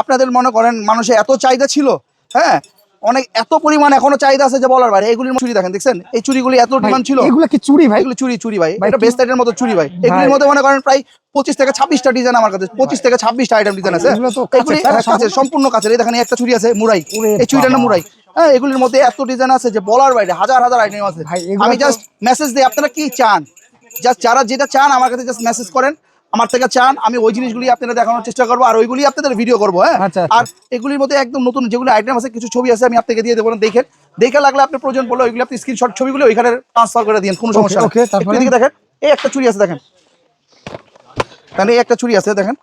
আপনাদের মনে করেন মানুষের এত চাহিদা ছিল, হ্যাঁ অনেক এত পরিমাণ এখনো চাহিদা আছে যে বলার বাইরে। এগুলির চুরি দেখেন, দেখছেন এই চুরিগুলি এত ডিমান্ড ছিল। এগুলো কি চুরি ভাই? এগুলো চুরি চুরি ভাই, এটা বেস্ট আইটেমের মতো চুরি ভাই। এগুলির মধ্যে মনে করেন প্রায় 25 থেকে 26টা ডিজাইন আমার কাছে, 25 থেকে 26টা আইটেম ডিজাইন আছে। এগুলি কাছে সম্পূর্ণ কাছে। এই দেখেন একটা চুরি আছে মুরাই, এই চুরিটার নাম মুরাই। হ্যাঁ এগুলির মধ্যে এত ডিজাইন আছে যে বলার বাইরে, হাজার হাজার আইটেম আছে। আমি জাস্ট মেসেজ দিই আপনারা কি চান, জাস্ট যারা যেটা চান আমার কাছে জাস্ট মেসেজ করেন, আমার থেকে চান, আমি ওই জিনিসগুলি আপনাদের দেখানোর চেষ্টা করবো আর ওইগুলি আপনাদের ভিডিও করবো। হ্যাঁ আর এগুলির মধ্যে একদম নতুন যেগুলো আইটেম আছে, কিছু ছবি আছে আমি আপনাকে দিয়ে দেবো, দেখেন দেখে লাগলে আপনি প্রয়োজন পড়লে ওইগুলো আপনি স্ক্রিনশট ছবিগুলো ওইখানে ট্রান্সফার করে দিন, কোনো সমস্যা নেই। দেখেন এই একটা চুরি আছে, দেখেন তাহলে এই একটা চুরি আছে দেখেন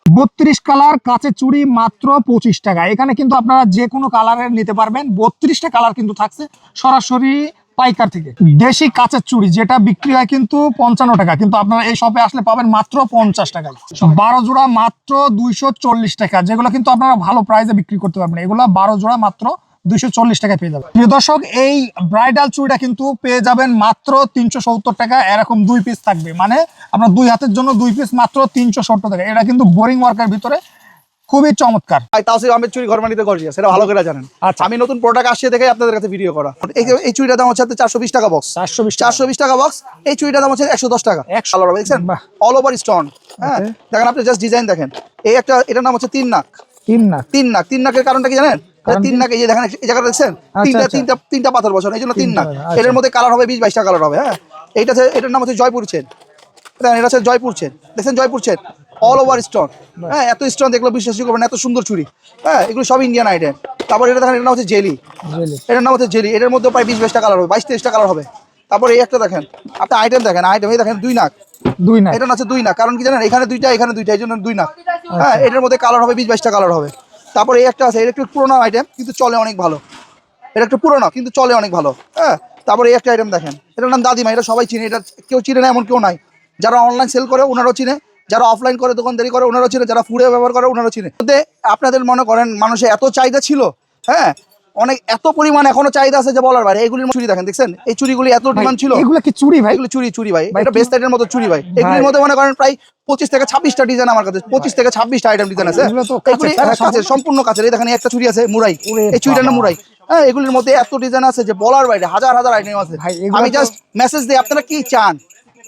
32 কালার কাচের চুড়ি মাত্র 25 টাকা। এখানে কিন্তু আপনারা যে কোনো কালারের নিতে পারবেন। 32টা কালার কিন্তু থাকছে সরাসরি পাইকার থেকে। দেশি কাচের চুড়ি যেটা বিক্রি হয় কিন্তু 55 টাকা, কিন্তু আপনারা এই শপে আসলে পাবেন মাত্র 50 টাকায়। 12 জোড়া মাত্র 240 টাকা, যেগুলো কিন্তু আপনারা ভালো প্রাইসে বিক্রি করতে পারবেন। এগুলো 12 জোড়া মাত্র 240 টাকায় পেয়ে যাবেন। প্রিয় দর্শক, এই ব্রাইডাল চুড়িটা কিন্তু পেয়ে যাবেন মাত্র 370 টাকা। এরকম 2 পিস থাকবে, মানে আপনার 2 হাতের জন্য 2 পিস মাত্র 370 টাকা। এটা কিন্তু বোরিং ওয়ার্কের ভিতরে খুবই চমৎকার। তাওসিফ আহমেদ চুরি ঘরমানিতে গর্জিয়াস, সেটা ভালো করে জানেন। আমি নতুন প্রোডাক্ট আসছে দেখে আপনাদের কাছে ভিডিও করা। এই চুড়িটার দাম হচ্ছে 420 টাকা বক্স, 420 টাকা বক্স। এই চুড়িটার দাম হচ্ছে 110 টাকা। দেখছেন অল ওভার স্টোন। হ্যাঁ দেখেন আপনি জাস্ট ডিজাইন দেখেন। এই একটা, এটার নাম হচ্ছে তিন নাক। তিন নাকের কারণটা কি জানেন? তিন নাক, এই যে দেখেন এই জায়গাটা দেখছেন তিনটা পাথর বসানো, এই জন্য তিন নাক। এর মধ্যে কালার হবে 20-22টা কালার হবে। হ্যাঁ এটার নাম হচ্ছে জয়পুর চেন। এটা হচ্ছে জয়পুর চেন, দেখছেন Jaipur chain all over stone. হ্যাঁ এত স্টোন দেখলো বিশ্বাসই করবেন, এত সুন্দর চুরি। হ্যাঁ এগুলো সব ইন্ডিয়ান আইটেম। তারপর এটা দেখেন, এটার নাম হচ্ছে জেলি। এটার নাম হচ্ছে জেলি। এটার মধ্যে প্রায় 20-22টা কালার হবে, 22-23টা কালার হবে। তারপর এই একটা দেখেন, আপনি আইটেম দেখেন, আইটেম এই দেখেন 2 নাক। এটা হচ্ছে 2 নাক, কারণ কি জানেন এখানে 2টা এখানে 2টা, এই জন্য 2 নাক। হ্যাঁ এটার মধ্যে কালার হবে 20-22টা কালার হবে। তারপর এই একটা আছে, এটা একটু পুরোনো আইটেম কিন্তু চলে অনেক ভালো। এটা একটু পুরোনো কিন্তু চলে অনেক ভালো। হ্যাঁ তারপরে এই একটা আইটেম দেখেন, এটার নাম দাদিমা। এটা সবাই চিনে, এটা কেউ চিনে না এমন কেউ নাই। যারা অনলাইন সেল করে ওনারাও চিনে, যারা অফলাইন করে দোকানদারি করে ওনারাও চিনে, যারা ফুডে ব্যবহার করে ওনারাও চিনে। আপনাদের মনে করেন মানুষের এত চাহিদা ছিল, হ্যাঁ অনেক এত পরিমাণ এখনো চাহিদা আছে যে বলার বাইরে। এগুলির চুরি দেখেন, দেখছেন এই চুরিগুলি এত ডিমান্ড ছিল। এগুলো কি চুরি ভাই? এগুলো চুরি চুরি ভাই, এটা বেস্ট আইটেমের মতো চুরি ভাই। এগুলির মধ্যে মনে করেন প্রায় 25 থেকে 26টা ডিজাইন আমার কাছে, 25 থেকে 26টা আইটেম ডিজাইন আছে। এগুলি কাছের, সম্পূর্ণ কাছের। এই দেখেন একটা চুরি আছে মুরাই, এই চুরিটার নাম মুরাই। হ্যাঁ এগুলির মধ্যে এত ডিজাইন আছে যে বলার বাইরে, হাজার হাজার আইটেম আছে। আমি জাস্ট মেসেজ দিই আপনারা কি চান,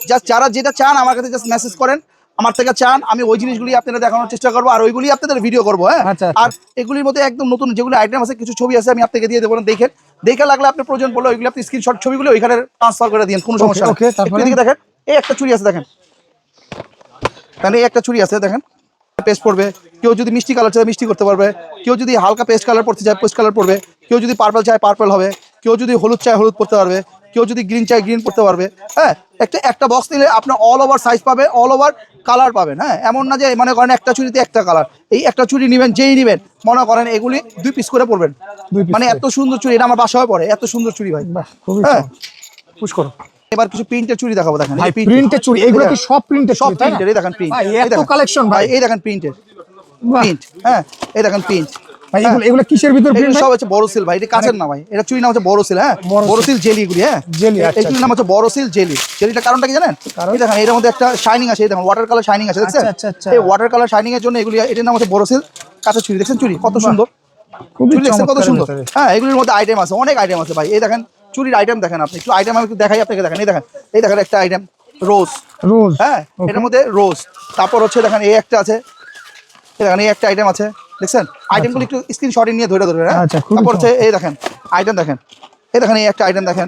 জাস্ট যারা যেটা চান আমার কাছে জাস্ট মেসেজ করেন, আমার থেকে চান, আমি ওই জিনিসগুলি আপনাদের দেখানোর চেষ্টা করবো আর ওইগুলি আপনাদের ভিডিও করবো। হ্যাঁ আর এগুলির মধ্যে একদম নতুন যেগুলো আইটেম আছে, কিছু ছবি আছে আমি আপনাকে দিয়ে দেবো, দেখেন দেখে লাগলে আপনি প্রয়োজন পড়লে ওইগুলো আপনি স্ক্রিনশট ছবিগুলো ওইখানে ট্রান্সফার করে দিন, কোনো সমস্যা নেই। দেখেন এই একটা চুরি আছে দেখেন, তাহলে এই একটা চুরি আছে দেখেন, পেস্ট পড়বে। কেউ যদি মিষ্টি কালার চায় মিষ্টি করতে পারবে, কেউ যদি হালকা পেস্ট কালার পড়তে চায় পেস্ট কালার পড়বে, কেউ যদি পার্পল চায় পার্পল হবে, কেউ যদি হলুদ চায় হলুদ পড়তে পারবে, কেউ যদি গ্রিন চায় গ্রিন পড়তে পারবে। হ্যাঁ একটা বক্স নিলে আপনার অল ওভার সাইজ পাবে, অল ওভার কালার পাবেন। হ্যাঁ এমন না যে মনে করেন একটা চুরিতে একটা কালার। এই একটা চুরি নেবেন, যেই নেবেন মনে করেন এগুলি 2 পিস করে পড়বেন, মানে এত সুন্দর চুরি। এটা আমার বাসায় পড়ে, এত সুন্দর চুরি ভাই। হ্যাঁ পুশ করো। এবার কিছু প্রিন্টের চুড়ি দেখাবো, দেখেন প্রিন্টের চুড়ি। এগুলো কি সব প্রিন্টের? সব প্রিন্টের। এই দেখেন প্রিন্ট, এত কালেকশন ভাই। এই দেখেন প্রিন্টের প্রিন্ট। হ্যাঁ এই দেখেন প্রিন্ট ভাই। এগুলো কিসের ভিতর প্রিন্ট? সব হচ্ছে বড় সিল ভাই, এটা কাচের না ভাই, এটা চুড়ি নাম হচ্ছে বড় সিল। হ্যাঁ বড় সিল জেলি এগুলি। হ্যাঁ জেলি, এই চুড়ির নাম হচ্ছে বড় সিল জেলি। জেলিটার কারণটা কি জানেন? এই দেখেন এর মধ্যে একটা শাইনিং আছে, এই দেখেন ওয়াটার কালার শাইনিং আছে, দেখছেন? এই ওয়াটার কালার শাইনিং এর জন্য এগুলি, এটার নাম হচ্ছে বড় সিল কাচের চুড়ি। দেখছেন চুড়ি কত সুন্দর, চুড়ি দেখছেন কত সুন্দর। হ্যাঁ এগুলির মধ্যে আইটেম আছে, অনেক আইটেম আছে ভাই। এই দেখেন চুরির আইটেম দেখেন, আপনি একটু আইটেম আমি একটু দেখাই আপনাকে। দেখেন এই দেখেন একটা আইটেম রোজ। হ্যাঁ এটার মধ্যে রোজ। তারপর হচ্ছে দেখেন এই একটা আছে, দেখেন এই একটা আইটেম আছে, দেখছেন? আইটেমগুলো একটু স্ক্রিনশট নিয়ে ধরে ধরবেন। হ্যাঁ তারপর হচ্ছে এই দেখেন আইটেম দেখেন, এই দেখেন এই একটা আইটেম দেখেন।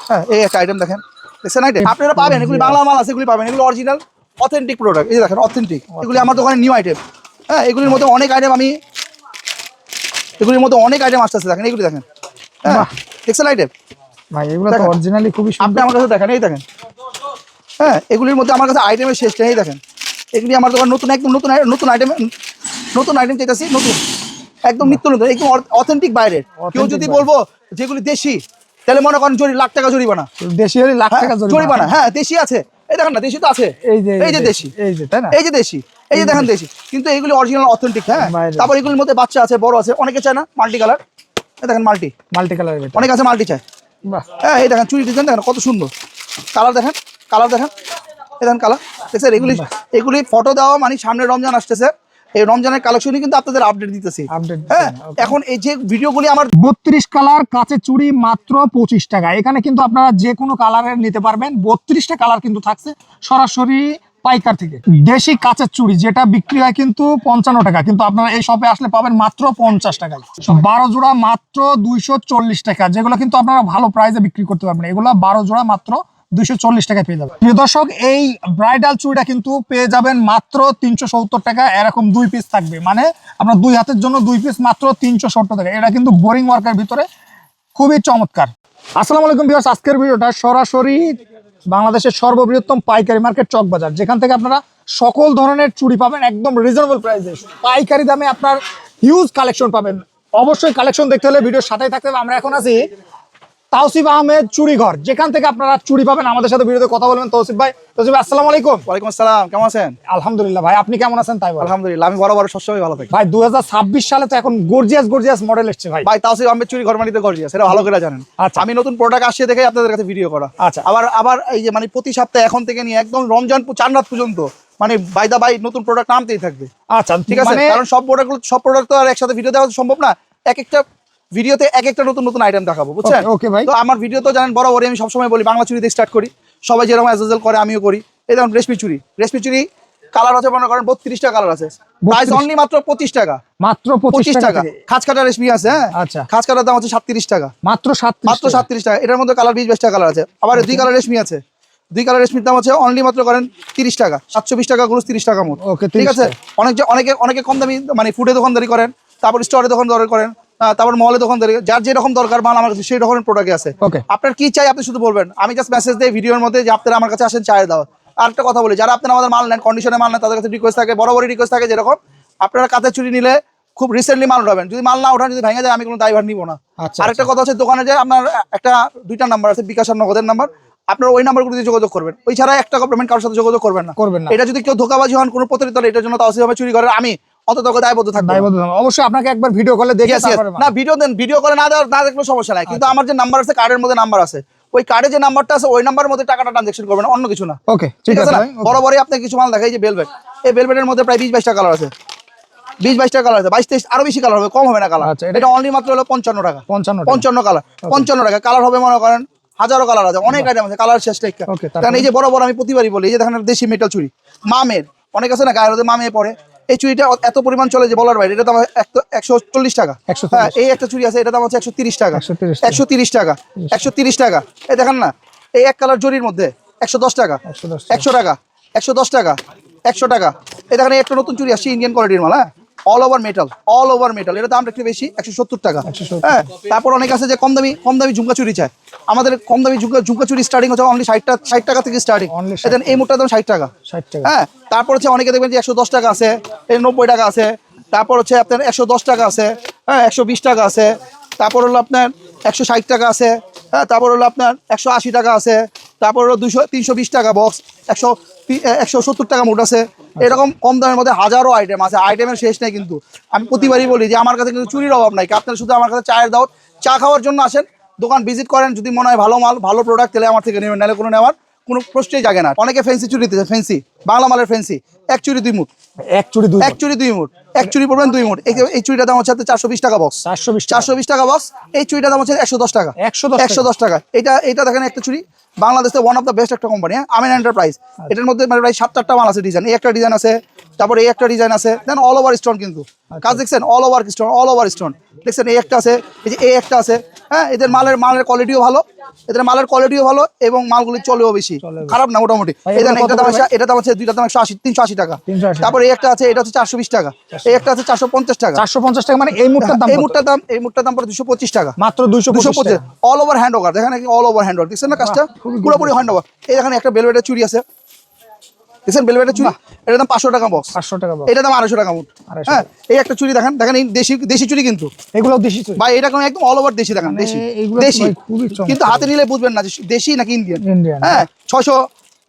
হ্যাঁ এই একটা আইটেম দেখেন, দেখছেন আইটেম আপনারা পাবেন। এগুলি বাংলা মাল আছে, এগুলি পাবেন, এগুলো অরিজিনাল অথেন্টিক প্রোডাক্ট। এই দেখেন অথেন্টিক, এগুলি আমার দোকানে নিউ আইটেম। হ্যাঁ এগুলির মধ্যে অনেক আইটেম, এগুলির মধ্যে অনেক আইটেম আসতেছে, দেখেন এগুলি দেখেন। হ্যাঁ দেখছেন আইটেম ভাই? এগুলো তো অরিজিনালি খুবই সুন্দর। আপনি আমার কাছে দেখেন, এই দেখেন। হ্যাঁ এগুলির মধ্যে আমার কাছে আইটেমের শেষ নেই। দেখেন এগুলি আমার দোকান নতুন, একদম নতুন আইটেম, নতুন আইটেম চাইতেছি, নতুন একদম নিত্য নতুন, একদম অথেন্টিক বাইরের। কেউ যদি বলবো যেগুলি দেশি, তাহলে মনে করেন লাখ টাকা জরিমানা। দেশি হলে লাখ টাকা জরিমানা। হ্যাঁ দেশি আছে, এই দেখেন না, দেশি তো আছে, এই যে দেশি, এই যে দেশি, এই যে দেখেন দেশি, কিন্তু এগুলি অরিজিনাল অথেন্টিক। হ্যাঁ তারপর এগুলির মধ্যে বাচ্চা আছে, বড় আছে, অনেকে চায় না মাল্টি কালার। এই দেখেন মাল্টি কালার, অনেক আছে মাল্টি চায়। হ্যাঁ এই দেখেন চুরি ডিজাইন দেখেন কত সুন্দর, কালার দেখেন, কালার দেখেন, এই দেখেন কালার, দেখছেন? এগুলি ফটো দেওয়া মানে সামনে রমজান আসতেছে, এই রমজানের কালেকশনই কিন্তু আপনাদের আপডেট দিতেছি। হ্যাঁ, এখন এই যে ভিডিওগুলি আমার 32 কালার কাচের চুড়ি মাত্র 25 টাকা। এখানে কিন্তু আপনারা যে কোনো কালারের নিতে পারবেন। 32টা কালার কিন্তু থাকছে সরাসরি পাইকার থেকে। দেশি কাচের চুড়ি যেটা বিক্রি হয় কিন্তু 55 টাকা, কিন্তু আপনারা এই শপে আসলে পাবেন মাত্র 50 টাকায়। 12 জোড়া মাত্র 240 টাকা, যেগুলো কিন্তু আপনারা ভালো প্রাইসে বিক্রি করতে পারবেন। এগুলো 12 জোড়া মাত্র 240 টাকায় পেয়ে যাবেন। প্রিয় দর্শক, এই ব্রাইডাল চুড়িটা কিন্তু পেয়ে যাবেন মাত্র 370 টাকা। এরকম 2 পিস থাকবে, মানে আপনার 2 হাতের জন্য 2 পিস মাত্র 370 টাকা। এটা কিন্তু বোরিং ওয়ার্কের ভিতরে খুবই চমৎকার। আসসালামু আলাইকুম ভিউয়ার্স, আজকের ভিডিওটা সরাসরি বাংলাদেশের সর্ববৃহত্তম পাইকারি মার্কেট চকবাজার, যেখান থেকে আপনারা সকল ধরনের চুড়ি পাবেন একদম রিজনেবল প্রাইসে, পাইকারি দামে আপনার হিউজ কালেকশন পাবেন। অবশ্যই কালেকশন দেখতে হলে ভিডিওর সাথেই থাকতে হবে। আমরা এখন আছি তাওসিফ আহমেদ চুড়ি ঘর, যেখান থেকে আপনারা চুড়ি পাবেন। আমাদের সাথে ভিডিওতে কথা বলবেন তৌসিফ ভাই। তৌসিফ ভাই, আসসালামু আলাইকুম। ওয়ালাইকুম আসসালাম, কেমন আছেন? আলহামদুলিল্লাহ ভাই, আপনি কেমন আছেন? তাই বলেন। আলহামদুলিল্লাহ, আমি বরাবর সবসময় ভালো থাকি ভাই। 2026 সালে তো এখন গর্জিয়াস মডেল এসেছে ভাই। ভাই তাওসিফ আহমেদ চুরি ঘর মানিতে গর্জিয়াস, এটা ভালো করে জানেন। আচ্ছা। আমি নতুন প্রোডাক্ট আসছে দেখে আপনাদের কাছে ভিডিও করা। আচ্ছা। আবার এই যে মানে প্রতি সপ্তাহে এখন থেকে নিয়ে একদম রমজান 4 রাত পর্যন্ত মানে বাই নতুন প্রোডাক্ট নামতেই থাকবে। আচ্ছা, ঠিক আছে, কারণ সব প্রোডাক্ট তো আর একসাথে ভিডিও দেওয়া সম্ভব না। এক একটা ভিডিওতে এক একটা নতুন আইটেম দেখাবো, বুঝছেন? ওকে ভাই। তো আমার ভিডিও তো জানেন বরাবরই আমি সবসময় বলি বাংলা চুরি দিয়ে স্টার্ট করি। সবাই যেরকম অ্যাজেল করে আমিও করি। এই যেমন রেশমি চুরি কালার আছে, মনে করেন 32টা কালার আছে, প্রাইস অনলি মাত্র 25 টাকা। মাত্র 25 টাকা। খাঁচ কাটা রেশমি আছে। হ্যাঁ, আচ্ছা। খাঁচ কাটার দাম হচ্ছে 37 টাকা। মাত্র 37 টাকা। এটার মধ্যে কালার 20-22টা কালার আছে। আবার 2 কালার রেশমি আছে, 2 কালার রেশমির দাম হচ্ছে অনলি মাত্র করেন 30 টাকা। 720 টাকা গ্রুস, 30 টাকা মোট। ওকে, ঠিক আছে। অনেকে কম দামি মানে ফুডে দোকানদারি করেন, তারপর স্টোরে দোকানদারি করেন, তারপর মলে দোকানদারি, যার যেরকম দরকার মাল আমার কাছে সেই রকমের প্রোডাক্ট আছে। আপনার কি চাই আপনি শুধু বলবেন, আমি জাস্ট মেসেজ দেই ভিডিওর মধ্যে যে আপনারা আমার কাছে আসেন, চায়ের দাও। আর একটা কথা বলি, যারা আপনারা আমাদের মাল নেন, কন্ডিশনে মাল নেন, তাদের কাছে রিকোয়েস্ট থাকে, বরাবরই রিকোয়েস্ট থাকে, যেরকম আপনারা কাঁচের চুড়ি নিলে খুব রিসেন্টলি মাল উঠাবেন। যদি মাল না উঠান, যদি ভেঙে যায়, আমি কোনো দায়ভার নিব না। আরেকটা কথা হচ্ছে, দোকানে যে আপনার একটা 2টা নাম্বার আছে, বিকাশ আর নগদের নাম্বার, আপনার ওই নাম্বারগুলো দিয়ে যোগাযোগ করবেন। ওই ছাড়া একটা পেমেন্ট কারোর সাথে যোগাযোগ করবেন না। এটা যদি কেউ ধোকাবাজি হন, কোনো প্রতারিত হলে, এটার জন্য তাওসিফ আহমেদ চুরি ঘরের আমি অন্তত দায়বদ্ধ থাকবো। অবশ্যই আপনাকে একবার ভিডিও কলে দেখে না, ভিডিও করে না দেখলে সমস্যা নাই, কিন্তু আমার যে নাম্বার আছে, কার্ডের মধ্যে নাম্বার আছে, ওই কার্ডে যে নাম্বারটা আছে ওই নাম্বারের মধ্যে টাকাটা ট্রানজাকশন করবেন, অন্য কিছু না। ওকে, ঠিক আছে। বরাবরই আপনি কিছু মাল দেখাই, যে বেলভেট, এই বেলভেটের মধ্যে প্রায় 20-22টা কালার আছে, 20-22টা কালার আছে, 22-23 আরো বেশি কালার হবে, কম হবে না কালার। এটা অনলি মাত্র হলো 55 টাকা। 55 কালার, 55 টাকা কালার হবে। মনে করেন হাজারো কালার আছে, অনেক আইটেম আছে, কালার শেষ টাইকা। কারণ এই যে বরাবর আমি প্রতিবারই বলি, এই যে দেখেন দেশি মেটাল চুড়ি, মামের অনেক আছে না, গায়ের মধ্যে মামে পরে, এই চুড়িটা এত পরিমাণ চলে যে বলার বাইরে। এটা দাম 140 টাকা। হ্যাঁ, এই একটা চুড়ি আছে, এটা দাম হচ্ছে 130 টাকা। 130 টাকা, 130 টাকা। এই দেখেন না, এই এক কালার জরির মধ্যে 110 টাকা, 100 টাকা, 110 টাকা, 100 টাকা। এই দেখেন একটা নতুন চুড়ি আসছে, ইন্ডিয়ান কোয়ালিটির মাল। হ্যাঁ, অল ওভার মেটাল, এটা দামটা একটু বেশি, 170 টাকা। হ্যাঁ, তারপর অনেক আছে যে কম দামি ঝুমকা চুরি চায়। আমাদের কম দামি ঝুমকা চুরি স্টার্টিং হচ্ছে অনলি 60 টাকা থেকে স্টার্টিং। এই মুঠটার দাম 60 টাকা। হ্যাঁ, তারপর হচ্ছে অনেকে দেখবেন যে 110 টাকা আছে, 90 টাকা আছে, তারপর হচ্ছে আপনার 110 টাকা আছে, হ্যাঁ, 120 টাকা আছে, তারপর হলো আপনার 160 টাকা আছে, হ্যাঁ, তারপর হলো আপনার 180 টাকা আছে, তারপর হলো 320 টাকা বক্স, 170 টাকা মোট আছে। এরকম কম দামের মধ্যে হাজারো আইটেম আছে, আইটেমের শেষ নেই। কিন্তু আমি প্রতিবারই বলি যে আমার কাছে কিন্তু চুরির অভাব নাই। আপনারা শুধু আমার কাছে চায়ের দাও, চা খাওয়ার জন্য আসেন, দোকান ভিজিট করেন, যদি মনে হয় ভালো মাল ভালো প্রোডাক্ট তাহলে আমার থেকে নেবেন, নাহলে কোনো নেওয়ার কোনো প্রশ্নই জাগে না। অনেকে ফ্যান্সি চুরি দিতে, ফ্যান্সি বাংলা মালের ফ্যান্সি, এক চুরি 2 মুঠ, এক চুরি পড়বেন 2 মুঠ। এই চুরিটার দাম হচ্ছে 420 টাকা বক্স, 420 টাকা বক্স। এই চুরিটার দাম হচ্ছে 110 টাকা, 110 টাকা। এটা দেখেন একটা চুরি, বাংলাদেশে ওয়ান অফ দ্য বেস্ট একটা কোম্পানি, আমিন এন্টারপ্রাইজ। এটার মধ্যে মানে প্রায় 7-8টা মাল আছে ডিজাইন। এই একটা ডিজাইন আছে, তারপরে এই একটা ডিজাইন আছে, দেন অল ওভার স্টোন। কিন্তু কাজ দেখছেন, অল ওভার স্টোন দেখছেন। এই একটা আছে, এই যে এই একটা আছে। হ্যাঁ, এদের মালের কোয়ালিটিও ভালো, এবং মালগুলি চলেও বেশি, খারাপ না মোটামুটি। এটা দাম হচ্ছে 2টার দাম 380 টাকা। তারপর এই একটা আছে, এটা হচ্ছে 420 টাকা। এই একটা আছে 450 টাকা। 450 টাকা মানে এই মুঠটার দাম পড়ে 225 টাকা, মাত্র 225। অল ওভার হ্যান্ড ওভার, দেখেন অল ওভার হ্যান্ড ওভার, দেখছেন না কাজটা পুরোপুরি হ্যান্ড ওভার। এই দেখেন একটা বেলভেটের চুড়ি আছে, দেখছেন বেলভেটের চুড়ি, এটার দাম 500 টাকা বক্স, 500 টাকা, এটা দাম 250 টাকা মুঠ। হ্যাঁ, এই একটা চুড়ি দেখেন এই দেশি চুড়ি, কিন্তু এগুলো দেশি চুড়ি ভাই, এটা একদম অল ওভার দেশি। দেখেন দেশি কিন্তু হাতে নিলে বুঝবেন না যে দেশি নাকি ইন্ডিয়ান। হ্যাঁ,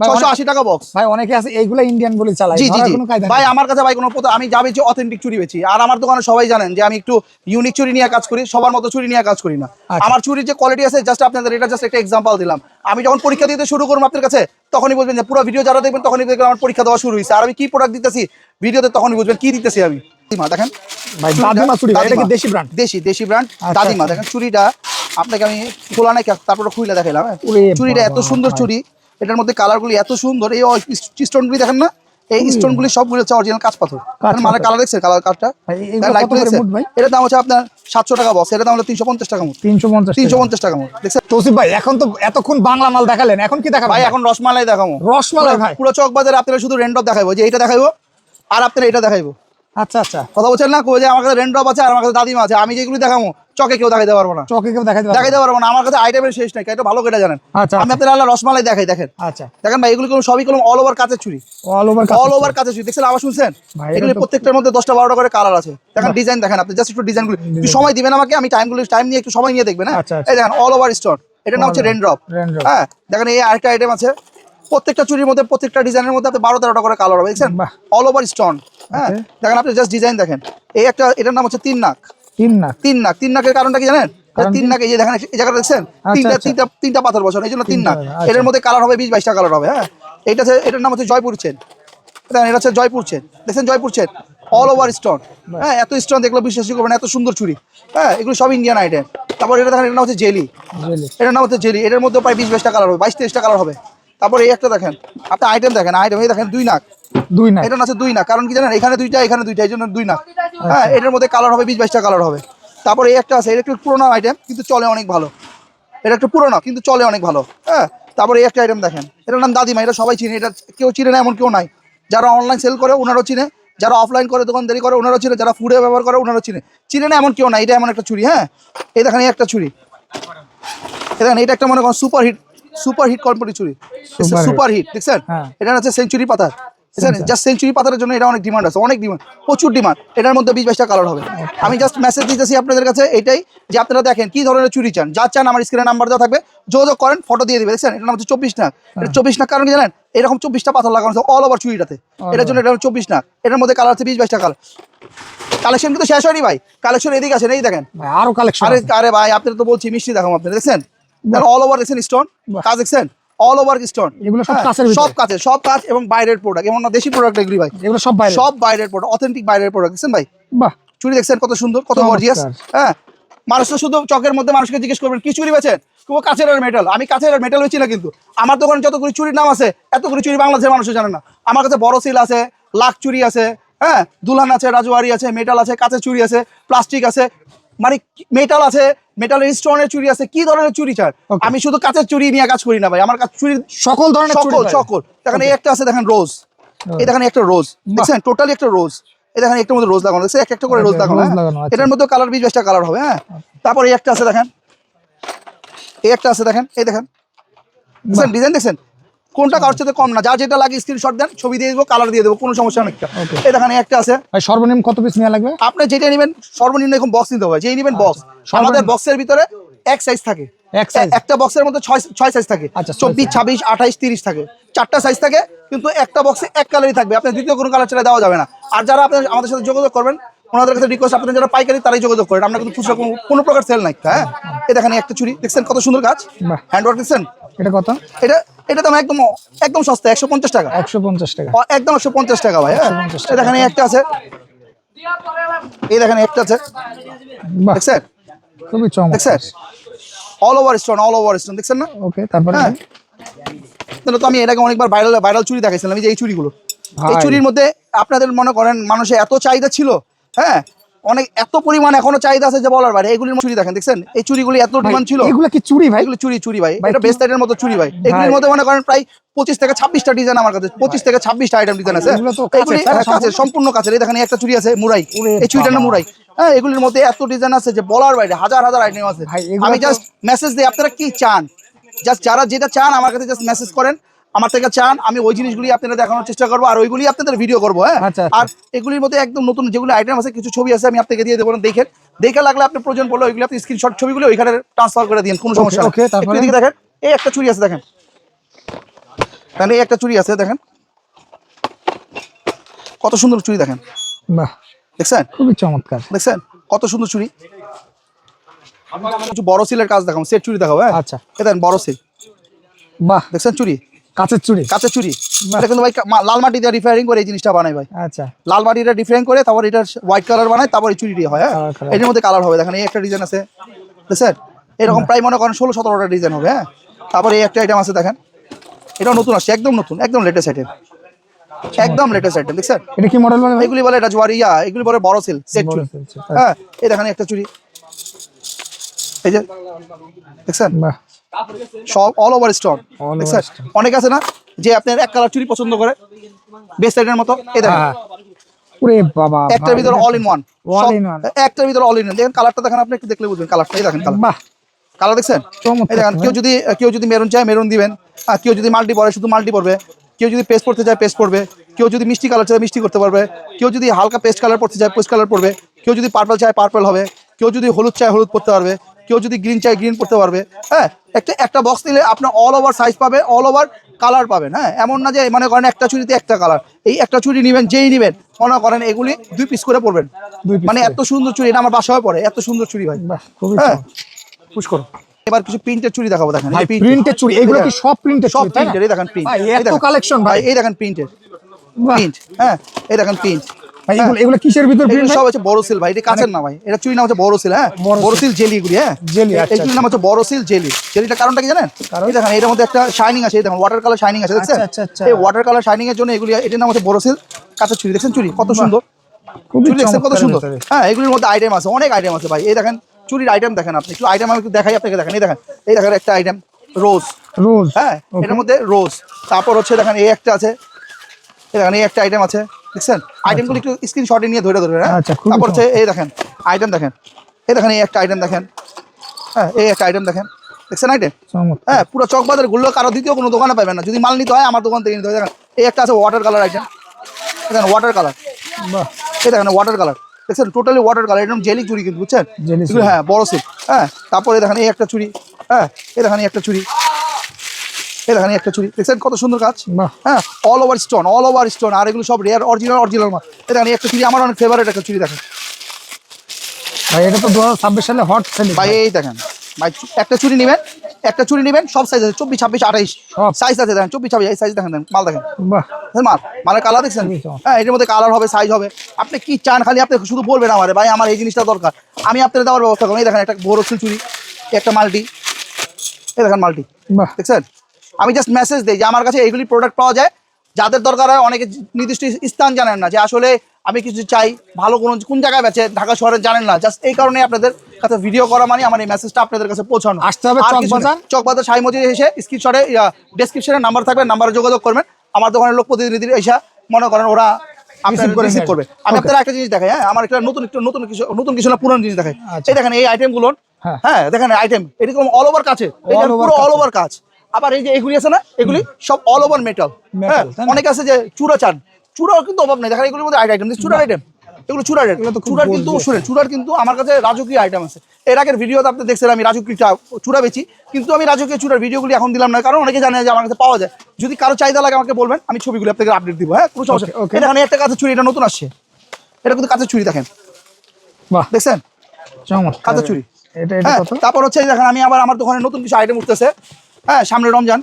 680 টাকা বক্স। ভাই অনেকে আছে এইগুলা ইন্ডিয়ান বলে চালায়, জি জি ধরার জি কোনো কায়দা ভাই, নেই। আমার কাছে ভাই কোনো আমি যা বেচি অথেন্টিক চুরি বেচি। আর আমার দোকানে সবাই জানেন যে আমি একটু ইউনিক চুরি নিয়ে কাজ করি, সবার মতো চুরি নিয়ে কাজ করি না। আচ্ছা। আমার চুরির যে কোয়ালিটি আছে, জাস্ট আপনাদের এটা জাস্ট একটা এক্সাম্পল দিলাম। আমি যখন পরীক্ষা দিতে শুরু করবো আপনার কাছে, তখনই বুঝবেন যে পুরো ভিডিও যারা দেখবেন তখনই দেখবেন আমার পরীক্ষা দেওয়া শুরু হয়েছে। আর আমি কি প্রোডাক্ট দিতেছি ভিডিওতে, তখনই বুঝবেন কি দিতেছি আমি। দাদিমা দেখেন ভাই দাদিমা চুরি, এটা কি দেশি ব্র্যান্ড? দেশি ব্র্যান্ড দাদিমা। দেখেন চুরিটা আপনাকে আমি খোলা নাই, তারপরে খুলে দেখাইলাম। চুরিটা এত সুন্দর চুরি, এটার মধ্যে কালারগুলি এত সুন্দর। এই স্টোনগুলি দেখেন না, এই স্টোনগুলি সবগুলো হচ্ছে অরিজিনাল কাঁচ পাথর। মানে কালার দেখছেন, কালারটা এটার দাম হচ্ছে আপনার 700 টাকা বক্স। এটার দাম হলো 350 টাকা মোট। 350 টাকা মোট। দেখছেন তৌসিফ ভাই, এখন তো এতক্ষণ বাংলা মাল দেখালেন, এখন কি দেখাবেন ভাই? এখন রসমালাই দেখাবো। রসমালাই ভাই পুরো চক বাজারে আপনারা শুধু রেন্ডপ দেখাবো, যে এইটা দেখাবো আর আপনারা এটা দেখাইবো। আচ্ছা আচ্ছা, কথা বলছেন না, যে আমার কাছে রেন্ডপ আছে আর আমার কাছে দাদিমা আছে। আমি যেগুলি দেখাবো চকে কেউ দেখাইতে পারবো না, চকে কেউ দেখাইতে পারবো না। আমার কাছে আইটেমের শেষ নাই, এটা ভালো করে জানেন। আচ্ছা, আমি আপনারা রসমালাই দেখাই। দেখেন আচ্ছা দেখেন ভাই, এগুলো সবই কলম অল ওভার কাঁচের চুরি, অল ওভার কাঁচের চুরি। দেখছেন আবার শুনছেন? ভাই, এগুলি প্রত্যেকটার মধ্যে 10টা 12টা করে কালার আছে। দেখেন ডিজাইন দেখেন, আপনি জাস্ট একটু ডিজাইনগুলো একটু সময় দিবেন আমাকে, আমি টাইম নিয়ে একটু সময় নিয়ে দেখবেন। হ্যাঁ এই দেখেন অল ওভার স্টোন, এটার নাম হচ্ছে রেনড্রপ। হ্যাঁ দেখেন এই আরেকটা আইটেম আছে। প্রত্যেকটা চুরির মধ্যে, প্রত্যেকটা ডিজাইনের মধ্যে আপনি 12-13টা করে কালার হবে। দেখছেন অল ওভার স্টোন। হ্যাঁ দেখেন আপনি জাস্ট ডিজাইন দেখেন। এই একটা, এটার নাম হচ্ছে তিন নাক। তিন নাকের কারণটা কি জানেন? তিন নাক, এই যে দেখেন এই জায়গাটা দেখছেন, তিনটা পাথর বসানো, এই জন্য তিন নাক। এটার মধ্যে কালার হবে 20-22টা কালার হবে। হ্যাঁ এটার নাম হচ্ছে জয়পুর চেন। দেখেন এটা হচ্ছে জয়পুর চেন, দেখছেন Jaipur chain all over stone. হ্যাঁ এত স্টোন দেখলে বিশ্বাসই করবেন, এত সুন্দর চুরি। হ্যাঁ এগুলো সব ইন্ডিয়ান আইটেম। তারপর এটা দেখেন, এটার নাম হচ্ছে জেলি। এটার নাম হচ্ছে জেলি। এটার মধ্যে প্রায় 20-22টা কালার হবে, 22-23টা কালার হবে। তারপর এই একটা দেখেন, আপনি আইটেম দেখেন, এই দেখেন দুই নাক। এটা আছে দুই নাক, কারণ কি জানেন, এখানে দুইটা এখানে দুইটা, এই জন্য দুই নাক। হ্যাঁ এটার মধ্যে কালার হবে 20-22টা কালার হবে। তারপর এই একটা আছে, এটা একটু পুরোনো আইটেম কিন্তু চলে অনেক ভালো। এটা একটু পুরোনো কিন্তু চলে অনেক ভালো। হ্যাঁ তারপরে এই একটা আইটেম দেখেন, এটার নাম দাদিমা। এটা সবাই চিনে, এটা কেউ চিনে না এমন কেউ নাই। যারা অনলাইন সেল করে ওনারাও চিনে, যারা অফলাইন করে দোকানদারি করে ওনারাও চিনে, যারা ফুডে ব্যবহার করে ওনারাও চিনে না এমন কেউ নাই। এটা এমন একটা চুরি। হ্যাঁ এই দেখেন এই একটা চুরি, দেখেন এটা একটা মনে করেন সুপার হিট কোম্পানি চুরি, সুপার হিট। দেখছেন এটা হচ্ছে সেঞ্চুরি পাতা। জাস্ট সেঞ্চুরি পাতার জন্য এটা অনেক ডিমান্ড আছে, অনেক ডিমান্ড, প্রচুর ডিমান্ড। এটার মধ্যে 20-22টা কালার হবে। আমি জাস্ট মেসেজ দিতেছি আপনাদের কাছে এটাই, যে আপনারা দেখেন কি ধরনের চুরি চান, যা চান আমার স্ক্রিনে নাম্বার দেওয়া থাকবে, যোগাযোগ করেন, ফটো দিয়ে দিবে। দেখছেন এটার নাম হচ্ছে 24 নাক। এটা 24 নাক কারণ কি জানেন, এরকম 24টা পাথর লাগানো আছে অল ওভার চুরিটাতে, এটার জন্য এটা 24 নাক। এটার মধ্যে কালার আছে 20-22টা কালার। কালেকশন কিন্তু শেষ হয়নি ভাই, কালেকশন এদিকে আসেন, এই দেখেন আরো কালেকশন। আরে ভাই আপনারা তো বলছি মিষ্টি দেখাবো আপনারা। দেখছেন অল ওভার, দেখছেন স্টোন কাজ, দেখছেন অল ওভার স্টোন। এগুলো সব কাঁচের, সব কাঁচ এবং বাইরের প্রোডাক্ট, এমন না দেশি প্রোডাক্ট এগুলি ভাই, এগুলো সব বাইরের প্রোডাক্ট, অথেন্টিক বাইরের প্রোডাক্ট। দেখছেন ভাই বাহ, চুরি দেখছেন কত সুন্দর, কত গর্জিয়াস। হ্যাঁ মানুষ তো শুধু চকের মধ্যে মানুষকে জিজ্ঞেস করবেন কি চুরি বেচেন, কেউ কাঁচের আর মেটাল। আমি কাঁচের আর মেটাল বেচি না, কিন্তু আমার দোকানে যতগুলি চুরির নাম আছে এতগুলি চুরি বাংলাদেশের মানুষও জানে না। আমার কাছে বড় সিল আছে, লাখ চুরি আছে, হ্যাঁ দুলহান আছে, রাজওয়ারি আছে, মেটাল আছে, কাঁচের চুরি আছে, প্লাস্টিক আছে, মানে মেটাল আছে, মেটালের স্টোনের চুরি আছে। কি ধরনের চুরি চান? আমি শুধু কাঁচের চুরি নিয়ে কাজ করি না ভাই, আমার কাছে চুরির সকল ধরনের সকল। দেখেন এই একটা আছে, দেখেন রোজ, এই দেখেন একটা রোজ, দেখছেন টোটালি একটা রোজ। এই দেখেন একটার মধ্যে রোজ লাগানো, দেখছেন একটা করে রোজ লাগানো। এটার মধ্যে কালার 20-22টা কালার হবে। হ্যাঁ তারপর এই একটা আছে দেখেন, এই একটা আছে দেখেন, এই দেখেন ডিজাইন দেখছেন, কোনটা কারোর সাথে কম না। যার যেটা লাগে স্ক্রিনশট দেন, ছবি দিয়ে দেবো, কালার দিয়ে দেবো, কোনো সমস্যা নেই। এই দেখেন একটা আছে। সর্বনিম্ন কত পিস নেওয়া লাগবে? আপনি যেটা নেবেন সর্বনিম্ন এরকম বক্স নিতে হবে, যেই নেবেন বক্স। আমাদের বক্সের ভিতরে এক সাইজ থাকে, একটা বক্সের মধ্যে 6 সাইজ থাকে, 24, 26, 28, 30 থাকে, 4টা সাইজ থাকে, কিন্তু একটা বক্সে এক কালারই থাকবে। আপনি দ্বিতীয় কোনো কালার ছেড়ে দেওয়া যাবে না। আর যারা আপনি আমাদের সাথে যোগাযোগ করবেন, ওনাদের কাছে রিকোয়েস্ট, আপনারা যারা পাইকারি তারাই যোগাযোগ করেন, আমরা কিন্তু খুচরা কোনো প্রকার সেল নাই। হ্যাঁ এই দেখেন একটা চুরি, দেখছেন কত সুন্দর কাজ, হ্যান্ডওয়ার্ক। দেখছেন এটা কত? এটা দাম একদম সস্তা, 150 টাকা। 150 টাকা, একদম 150 টাকা ভাই। হ্যাঁ এই দেখেন একটা আছে, এই দেখেন একটা আছে, দেখছেন খুবই চমৎকার। দেখছেন অল ওভার স্টোন, দেখছেন না? ওকে তারপরে তো আমি এটাকে অনেকবার ভাইরাল চুরি দেখাইছিলাম, এই যে এই চুরিগুলো। এই চুরির মধ্যে আপনাদের মনে করেন মানুষের এত চাহিদা ছিল, হ্যাঁ অনেক এত পরিমাণ এখনো চাহিদা আছে যে বলার বাইরে। এগুলির চুরি দেখেন, দেখছেন এই চুরিগুলি এত ডিমান্ড ছিল। এগুলো কি চুরি ভাই? এগুলো চুরি ভাই, এটা বেস্ট আইটেমের মতো চুরি ভাই। এগুলির মধ্যে মনে করেন প্রায় 25 থেকে 26টা ডিজাইন, আমার কাছে 25 থেকে 26টা আইটেম ডিজাইন আছে। এগুলি কাছে সম্পূর্ণ কাছে। এই দেখেন একটা চুরি আছে মুরাই, এই চুরিটার নাম মুরাই। হ্যাঁ এগুলির মধ্যে এত ডিজাইন আছে যে বলার বাইরে, হাজার আইটেম আছে। আমি জাস্ট মেসেজ দিই, আপনারা কি চান, জাস্ট যারা যেটা চান আমার কাছে জাস্ট মেসেজ করেন, আমার থেকে চান, আমি ওই জিনিসগুলি আপনাদের দেখানোর চেষ্টা করবো, আর ওইগুলি আপনাদের ভিডিও করবো। হ্যাঁ আর এগুলির মধ্যে একদম নতুন যেগুলো আইটেম আছে, কিছু ছবি আছে, আমি আপনাকে দিয়ে দেবো, দেখে লাগলে আপনি প্রয়োজন পড়লে ওইগুলো আপনি স্ক্রিনশট ছবিগুলো ওইখানে ট্রান্সফার করে দিন, কোনো সমস্যা নেই। দেখেন এই একটা চুরি আছে, দেখেন তাহলে এই একটা চুড়ি আছে দেখেন, কত সুন্দর চুড়ি দেখেন, বাহ দেখছেন খুবই চমৎকার। দেখছেন কত সুন্দর চুড়ি। কিছু বড় সিলের কাজ দেখাবো, সেট চুড়ি দেখাবো। হ্যাঁ আচ্ছা এ দেখেন বড় সিল, বাহ দেখছেন চুড়ি, কাঁচের চুড়ি। কাঁচের চুড়ি। এটা কিন্তু ভাই লাল মাটি দিয়ে রিফায়ারিং করে এই জিনিসটা বানায় ভাই। আচ্ছা লাল মাটিটা রিফায়ারিং করে তারপর এটা হোয়াইট কালার বানায়, তারপর এই চুড়ি দিয়ে হয়। হ্যাঁ Colour, colour। এটার মধ্যে কালার হবে দেখেন, এই একটা ডিজাইন আছে দেখছেন, এরকম প্রায় মনে করেন 16-17টা ডিজাইন হবে। হ্যাঁ তারপর এই একটা আইটেম আছে দেখেন, এটাও নতুন আসছে, একদম নতুন, একদম লেটেস্ট আইটেম, একদম লেটেস্ট আইটেম। দেখছেন এটা কি মডেল বলে ভাই? এগুলি বলে এটা জোয়ারিয়া, এগুলি বলে বড় সিল সেট চুড়ি। হ্যাঁ এই দেখেন একটা চুড়ি, এই যে দেখছেন বাহ সব all over stone. All over দেখছেন stone। অনেক আছে না যে আপনার এক কালার চুড়ি পছন্দ করে বেস্ট সাইডের মতো, এই দেখেন হ্যাঁ ওরে বাবা একটার ভিতরে all in one, All in one। একটার ভিতরে অল ইন ওয়ান। দেখেন কালারটা দেখেন, আপনি একটু দেখলে বুঝবেন কালারটা। এই দেখেন কালার, বাহ কালার দেখছেন চমৎকার এই দেখেন। কেউ যদি মেরুন চায় মেরুন দিবেন, আর কেউ যদি মাল্টি পরে শুধু মাল্টি পরবে, কেউ যদি পেস্ট পড়তে চায় পেস্ট পড়বে, কেউ যদি মিষ্টি কালার চায় মিষ্টি করতে পারবে, কেউ যদি হালকা পেস্ট কালার পড়তে চায় পেস্ট কালার পড়বে, কেউ যদি পার্পল চায় পার্পল হবে, কেউ যদি হলুদ চায় হলুদ পড়তে পারবে, কেউ যদি গ্রিন চায় গ্রিন পড়তে পারবে। হ্যাঁ একটা বক্স নিলে আপনার অল ওভার সাইজ পাবে, অল ওভার কালার পাবেন। হ্যাঁ এমন না যে মনে করেন একটা চুড়িতে একটা কালার, এই একটা চুড়ি নেবেন যেই নেবেন মনে করেন এগুলি 2 পিস করে পড়বেন। দুই piece মানে করে। এত সুন্দর চুড়ি, এটা আমার বাসায় পড়ে, এত সুন্দর চুড়ি ভাই। বাহ খুবই হ্যাঁ চমৎকার। পুশ করো। এবার কিছু প্রিন্টের চুড়ি দেখাবো দেখেন, ভাই এই print- প্রিন্টের চুড়ি, এগুলো কি সব প্রিন্টের সব চুড়ি তাই না? প্রিন্টের, এই দেখেন প্রিন্ট, ভাই এত কালেকশন ভাই। এই দেখেন প্রিন্টের বাহ। প্রিন্ট। হ্যাঁ এই দেখেন প্রিন্ট, ভাই এগুলো কিসের ভিতর এগুলো প্রিন্ট? সব হচ্ছে বড় সিল ভাই, এটা কাছের না ভাই, এটা চুরি নাম হচ্ছে বড় সিল। হ্যাঁ বড় বড় সিল জেলি এগুলি। হ্যাঁ জেলি, আচ্ছা, এইগুলির নাম হচ্ছে বড় সিল জেলি। জেলিটা কারণটা কি জানেন? এই দেখেন এটার মধ্যে একটা শাইনিং আছে, এই দেখেন ওয়াটার কালার শাইনিং আছে দেখছেন। আচ্ছা, আচ্ছা। এই ওয়াটার কালার শাইনিং এর জন্য এগুলি, এটার নাম হচ্ছে বড় সিল কাঁচের চুরি। দেখছেন চুরি কত সুন্দর, খুবই চুরি দেখছেন কত চমৎকার সুন্দর। ভিতরে। হ্যাঁ এগুলির মধ্যে আইটেম আছে, অনেক আইটেম আছে ভাই। এই দেখেন চুরির আইটেম দেখেন, আপনি একটু আইটেম আমি একটু দেখাই আপনাকে, দেখেন এই দেখেন একটা আইটেম রোজ। রোজ। হ্যাঁ এটার মধ্যে রোজ, তারপর হচ্ছে দেখেন এই একটা আছে, এই দেখেন এই একটা আইটেম আছে দেখছেন। আইটেমগুলো একটু স্ক্রিনশটে নিয়ে ধরে ধরে। হ্যাঁ আচ্ছা, খুবই তারপর হচ্ছে এই দেখেন আইটেম দেখেন, এই দেখেন এই একটা আইটেম দেখেন। হ্যাঁ এই একটা আইটেম দেখেন, দেখছেন আইটেম। চমৎকার। হ্যাঁ পুরো চকবাজার ঘুরলেও কারো দ্বিতীয় কোনো দোকানে পাবেন না, যদি মাল নিতে হয় আমার দোকান থেকে নিতে হয়। দেখেন এই একটা আছে ওয়াটার কালার আইটেম, দেখেন ওয়াটার কালার। বাহ এই দেখেন ওয়াটার কালার, দেখছেন টোটালি ওয়াটার কালার, একদম জেলি চুড়ি কিন্তু বুঝছেন। জেলি এগুলো হ্যাঁ বড় সেট। হ্যাঁ তারপরে দেখেন এই একটা চুড়ি, হ্যাঁ এই দেখেন এই একটা চুড়ি, এই দেখেন এই একটা চুড়ি, দেখছেন কত সুন্দর কাজ। বাহ হ্যাঁ all over stone, all over stone, আর এগুলো সব রেয়ার অরিজিনাল মাল। এই দেখেন এই একটা চুড়ি আমার অনেক ফেভারিট একটা চুড়ি দেখেন ভাই, এটা তো 2026 সালে হট সেলিং ভাই। এই দেখেন ভাই একটা চুড়ি নেবেন সব সাইজ আছে, 24, 26, 28 সব। সাইজ আছে। দেখেন 24, 26 এই সাইজ দেখেন, মাল দেখেন, বাহ দেখেন মালের কালার দেখছেন। খুবই চমৎকার। হ্যাঁ এটার মধ্যে কালার হবে, সাইজ হবে, আপনি কি চান খালি আপনি শুধু বলবেন আমারে ভাই আমার এই জিনিসটা দরকার, আমি আপনাদের দেওয়ার ব্যবস্থা করবো। এই দেখেন একটা বড় সিল চুড়ি, একটা মাল্টি, এই দেখেন মাল্টি, বাহ দেখছেন। আমি জাস্ট মেসেজ দিই যে আমার কাছে এইগুলি প্রোডাক্ট পাওয়া যায়, যাদের দরকার হয়। অনেকে নির্দিষ্ট স্থান জানেন না যে আসলে আমি কিছু চাই, ভালো কোন জায়গায় বেচে ঢাকা শহরে জানেন না, জাস্ট এই কারণে আপনাদের কাছে ভিডিও করা মানে আমার এই মেসেজটা আপনাদের কাছে পৌঁছানো। আসতে হবে আর কিছু না। চকবাজার। চকবাজার শাহী মসজিদে এসে স্ক্রিনশটে ডেসক্রিপশনে নাম্বার থাকবে, নাম্বারে যোগাযোগ করবেন। আমার দোকানের লোক প্রতিনিধি এসে মনে করেন ওরা আপনার Receive করে রিসিভ নেবে। করবে। আমি Okay. আপনারা একটা জিনিস দেখাই, হ্যাঁ আমার একটা নতুন কিছু না পুরানো জিনিস দেখাই। আচ্ছা। এই দেখেন এই আইটেমগুলো, হ্যাঁ। হ্যাঁ দেখেন আইটেম এরকম অল ওভার কাছে, All over পুরো অল কাছে। ওভার কাজ। আবার এই যে এগুলি আছে না, এগুলি সব অল ওভার মেটাল। হ্যাঁ তাই না? অনেক আছে যে চূড়া চান, চূড়াও কিন্তু অভাব নেই। দেখেন এগুলির মধ্যে আইটেম চূড়ার আইটেম, এগুলো চূড়ার এগুলো তো খুব চূড়ার কিন্তু gorgeous। শুনে চূড়ার কিন্তু আমার কাছে রাজকীয় আইটেম আছে। এর আগের ভিডিওতে আপনি দেখছেন আমি রাজকীয় চূড়া বেচি, কিন্তু আমি রাজকীয় চূড়ার ভিডিওগুলি এখন দিলাম না, কারণ অনেকে জানে যে আমার কাছে পাওয়া যায়। যদি কারো চাহিদা লাগে আমাকে বলবেন, আমি ছবিগুলো আপনাকে আপডেট দিব। হ্যাঁ কোনো সমস্যা নেই। Okay, okay। এখানে একটা কাছে চুড়ি, এটা নতুন আসছে, এটা কিন্তু কাছে চুড়ি দেখেন, বাহ দেখছেন চমৎকার। কাঁচা চুড়ি। এটা হ্যাঁ কত? তারপর হচ্ছে এই দেখেন আমি আবার আমার দোকানে নতুন কিছু আইটেম উঠতেছে। হ্যাঁ সামনে রমজান।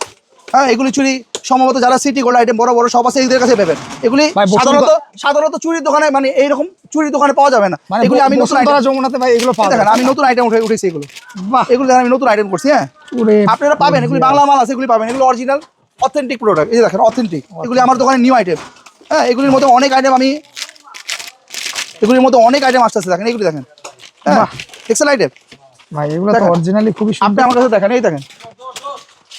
হ্যাঁ এগুলি চুড়ি সম্ভবত যারা সিটি গোল্ড আইটেম বড় বড় সব আছে এদের কাছে পাবেন। এগুলি ভাই, সাধারণত চুরির দোকানে মানে এইরকম চুরির দোকানে পাওয়া যাবে না। মানে এগুলি আমি নতুন বসুন্ধরা আইটেম, যমুনাতে ভাই এগুলো পাওয়া দেখেন যায়। আমি নতুন আইটেম উঠেছি এগুলো, বাহ এগুলো দেখেন আমি নতুন আইটেম করছি। হ্যাঁ ওরে আপনারা পাবেন, এগুলি বাংলা মাল আছে, এগুলি পাবেন, এগুলো অরিজিনাল অথেন্টিক প্রোডাক্ট। এই যে দেখেন অথেন্টিক, এগুলি আমার দোকানে নিউ আইটেম। হ্যাঁ এগুলির মধ্যে অনেক আইটেম এগুলির মধ্যে অনেক আইটেম আসতেছে, দেখেন এগুলি দেখেন। হ্যাঁ বাহ। এক্সেল আইটেম ভাই এগুলো তো দেখেন। অরিজিনালি খুবই আপনি সুন্দর। আমার কাছে দেখেন, এই দেখেন।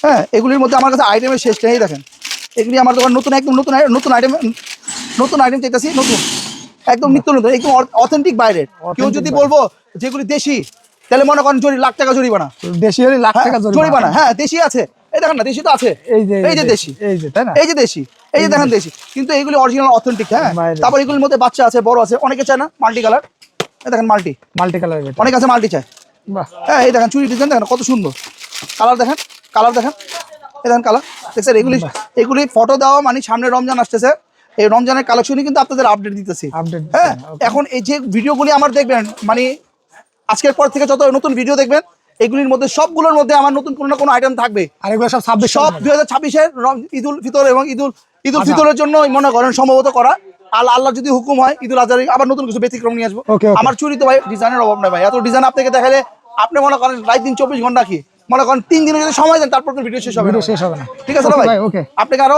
হ্যাঁ এগুলির মধ্যে আমার কাছে আইটেমের শেষ নেই, দেখেন এগুলি আমার দোকান নতুন, একদম নতুন আইটেম চাইতেছি, নতুন একদম নিত্য নতুন, একদম অথেন্টিক বাইরের। কেউ যদি বলবো যেগুলি দেশি, তাহলে মনে করেন লাখ টাকা জরিমানা। দেশি হলে লাখ টাকা জরিমানা, হ্যাঁ দেশি আছে, এই দেখেন না দেশি তো আছে, এই যে দেশি, এই যে তাই না? এই যে দেশি, এই যে দেখেন দেশি, কিন্তু এইগুলি অরিজিনাল অথেন্টিক। হ্যাঁ বাইরে। তারপর এগুলির মধ্যে বাচ্চা আছে, বড় আছে, অনেকে চায় না মাল্টি কালার, এই দেখেন মাল্টি, মাল্টি কালার এটা। অনেক আছে মাল্টি চায়। বাহ হ্যাঁ এই দেখেন চুরি ডিজাইন দেখেন কত সুন্দর, কালার দেখেন, কালার দেখেন, এই দেখেন কালার দেখছেন, এগুলি ফটো দেওয়া মানে সামনে রমজান আসতেছে, এই রমজানের কালেকশনই কিন্তু আপনাদের আপডেট দিতেছি। হ্যাঁ, এখন এই যে ভিডিওগুলি আমার দেখবেন মানে আজকের পর থেকে যত নতুন ভিডিও দেখবেন এগুলির মধ্যে সবগুলোর মধ্যে আমার নতুন কোনো না কোনো আইটেম থাকবে। আর এগুলো সব 2026-এর ঈদুল ফিতর এবং ঈদুল ফিতরের জন্য মনে করেন সম্ভবত করা। আল্লাহ যদি হুকুম হয় ঈদুল আজহারে আবার নতুন কিছু ব্যতিক্রম নিয়ে আসবো। আমার চুরি তো ভাই ডিজাইনের অভাব নাই ভাই, এত ডিজাইন আপনাকে দেখালে আপনি মনে করেন রাত দিন 24 ঘন্টা কি মনে করেন 3 দিনের যদি সময় দেন তারপর ভিডিও শেষ হবে না। ঠিক আছে ভাই, আপনাকে আরো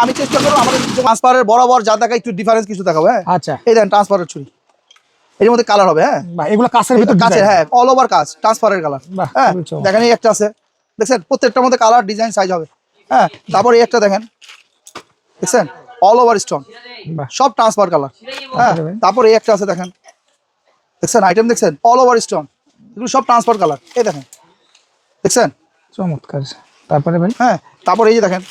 আমি চেষ্টা করবো আমাদের ট্রান্সফারের বরাবর যা দেখা একটু ডিফারেন্স কিছু দেখাবো। হ্যাঁ আচ্ছা, এই দেন ট্রান্সফারের চুরি, এর মধ্যে কালার হবে। হ্যাঁ এগুলো কাছের ভিতর কাছে, হ্যাঁ অল ওভার কাজ ট্রান্সফারের কালার। হ্যাঁ দেখেন এই একটা আছে দেখছেন, প্রত্যেকটার মধ্যে কালার ডিজাইন সাইজ হবে। হ্যাঁ তারপর এই একটা দেখেন দেখছেন অল ওভার স্টোন, সব ট্রান্সফার কালার। হ্যাঁ তারপর এই একটা আছে দেখেন দেখছেন আইটেম দেখছেন অল ওভার স্টোন, এগুলো সব ট্রান্সফার কালার। এই দেখেন দেখছেন চমৎকার। তারপরে ভাই হ্যাঁ তারপর এই যে দেখেন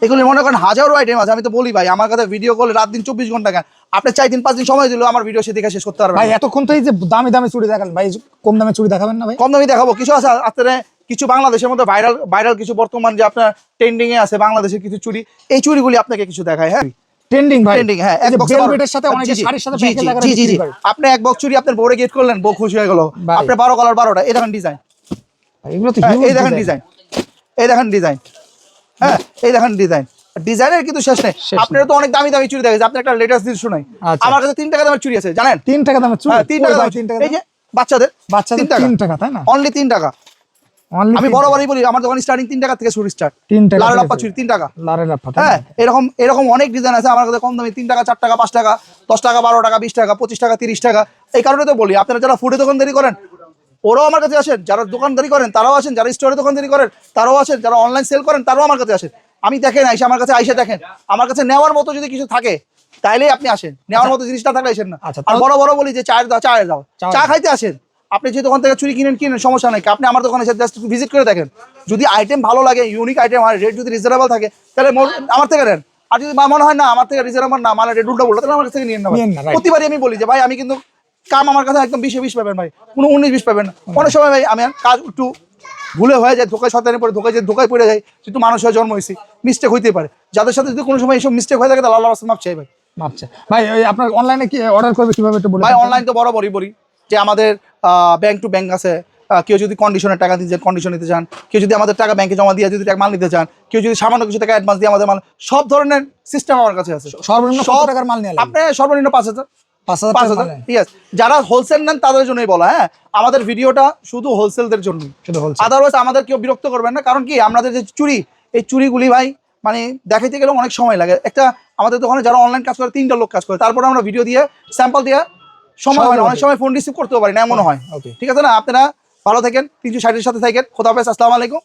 এগুলি মনে করেন হাজারো আইটেম আছে। আমি তো বলি ভাই আমার কাছে ভিডিও করলে রাত দিন 24 ঘন্টা কেন, আপনি 4 দিন 5 দিন সময় দিলেও আমার ভিডিও সে দেখে শেষ করতে পারবেন ভাই। এতক্ষণ তো এই যে দামি দামি চুড়ি দেখালেন ভাই, কম দামে চুড়ি দেখাবেন না ভাই? কম দামি দেখাবো, কিছু আছে আপনার কিছু বাংলাদেশের মধ্যে ভাইরাল কিছু বর্তমান যে আপনার ট্রেন্ডিং এ আছে বাংলাদেশের কিছু চুড়ি, এই চুড়িগুলি আপনাকে কিছু দেখায়। হ্যাঁ ট্রেন্ডিং ভাই, ট্রেন্ডিং। হ্যাঁ এক বক্স বেলভেটের সাথে অনেকে শাড়ির সাথে প্যাকেজ লাগানো বিক্রি করে। আপনি এক বক্স চুড়ি আপনার বড় গেট করলেন, বউ খুশি হয়ে গেল। আপনি 12 কালার 12টা। এই দেখেন ডিজাইন, এগুলো তো এই দেখেন ডিজাইন, এই দেখেন ডিজাইন। হ্যাঁ এই দেখেন ডিজাইন, ডিজাইনের কিন্তু শেষ নেই। আপনারা তো অনেক দামি দামি চুড়ি দেখেছেন, আপনি একটা লেটেস্ট জিনিস শুনাই। আমার কাছে 3 টাকা দামের চুড়ি আছে জানেন? 3 টাকা দামের চুড়ি? 3 টাকা দামের। এই যে বাচ্চাদের 3 টাকা তাই না? অনলি 3 টাকা। আমি বরাবরই বলি আমার দোকানে স্টার্টিং 3 টাকা থেকে শুরু স্টার্ট। 3 টাকা লাল লাপ্পা চুড়ি 3 টাকা। লাল লাপ্পা। হ্যাঁ এরকম অনেক ডিজাইন আছে আমার কাছে কম দামি 3 টাকা 4 টাকা 5 টাকা 10 টাকা 12 টাকা 20 টাকা 25 টাকা 30 টাকা। এই কারণে তো বলি আপনারা যারা ফুডে দোকানদারি করেন ওরাও আমার কাছে আসেন, যারা দোকানদারি করেন তারাও আসেন, যারা স্টোরে দোকানদারি করেন তারাও আসেন, যারা অনলাইন সেল করেন তারাও আমার কাছে আসেন। আমি দেখেন আইসা আমার কাছে আইসা দেখেন, আমার কাছে নেওয়ার মতো যদি কিছু থাকে তাইলেই আপনি আসেন, নেওয়ার মতো জিনিসটা থাকলে আসেন না। আর বড় বড় বলি যে চায়ের দাও চা খাইতে আসেন, আপনি যে দোকান থেকে চুরি কিনেন সমস্যা নাই, আপনি আমার দোকানে এসে জাস্ট ভিজিট করে দেখেন, যদি আইটেম ভালো লাগে ইউনিক আইটেম আর রেট যদি রিজনেবল থাকে তাহলে আমার থেকে নেন। আর যদি মনে হয় না আমার থেকে রিজনেবল না মানে রেট উল্টা বললো তাহলে আমার কাছ থেকে নিয়ে নেবেন। প্রতিবারই আমি বলি যে ভাই আমি কিন্তু কাম আমার কাছে একদম 20-20 পাবেন ভাই, কোনো 19-20 পাবেন না। অনেক সময় ভাই আমি কাজ একটু ভুলে হয়ে যায়, ধোকায় শয়তানি পড়ে ধোকায় পড়ে যায়, যেহেতু মানুষ হয়ে জন্ম হয়েছি মিস্টেক হইতে পারে। যাদের সাথে যদি কোনো সময় এইসব মিস্টেক হয়ে থাকে তাহলে আল্লাহর রাস্তায় মাপ চাই ভাই। ভাই আপনার অনলাইনে কি অর্ডার করবে কিভাবে একটু বলুন ভাই? অনলাইন তো বরাবরই বলি যে আমাদের ব্যাংক টু ব্যাংক আছে। কেউ যদি কন্ডিশনের টাকা দিতে চান কন্ডিশন নিতে চান, কেউ যদি আমাদের টাকা ব্যাংকে জমা দিয়ে যদি মাল নিতে চান, কেউ যদি সামান্য কিছু টাকা অ্যাডভান্স দিয়ে আমাদের মাল, সব ধরনের সিস্টেম আমার কাছে আছে। সর্বনিম্ন কত টাকার মাল নিয়ে আপনি সর্বনিম্ন 5,000 ঠিক আছে। যারা হোলসেল নেন তাদের জন্যই বলা। হ্যাঁ আমাদের ভিডিওটা শুধু হোলসেলদের জন্য, আদারওয়াইজ আমাদের কেউ বিরক্ত করবেন না। কারণ কি আমাদের যে চুড়ি, এই চুড়িগুলি ভাই মানে দেখাইতে গেলে অনেক সময় লাগে। একটা আমাদের দোকানে যারা অনলাইন কাজ করে 3টা লোক কাজ করে, তারপরে আমরা ভিডিও দিয়ে স্যাম্পল দিয়ে সময় হয় না, অনেক সময় ফোন রিসিভ করতেও পারি না, এমনও হয়। ঠিক আছে না? আপনারা ভালো থাকেন, 360-এর সাথে থাকেন। খোদা হাফেজ, আসসালামু আলাইকুম।